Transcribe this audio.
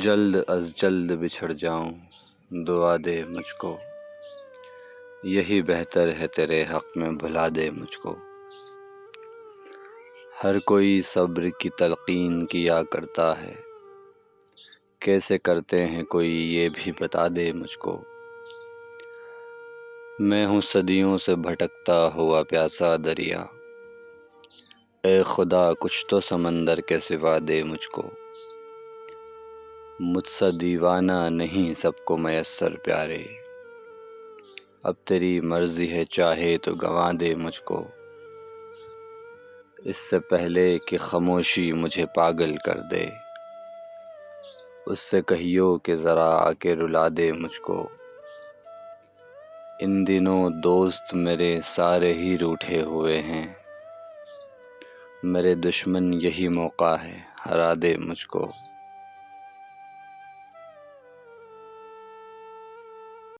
جلد از جلد بچھڑ جاؤں، دعا دے مجھ کو، یہی بہتر ہے تیرے حق میں بھلا دے مجھ کو۔ ہر کوئی صبر کی تلقین کیا کرتا ہے، کیسے کرتے ہیں کوئی یہ بھی بتا دے مجھ کو۔ میں ہوں صدیوں سے بھٹکتا ہوا پیاسا دریا، اے خدا کچھ تو سمندر کے سوا دے مجھ کو۔ مجھ سا دیوانہ نہیں سب کو میسر پیارے، اب تیری مرضی ہے چاہے تو گنوا دے مجھ کو۔ اس سے پہلے کہ خاموشی مجھے پاگل کر دے، اس سے کہیو کہ ذرا آ کے رلا دے مجھ کو۔ ان دنوں دوست میرے سارے ہی روٹھے ہوئے ہیں، میرے دشمن یہی موقع ہے ہرا دے مجھ کو۔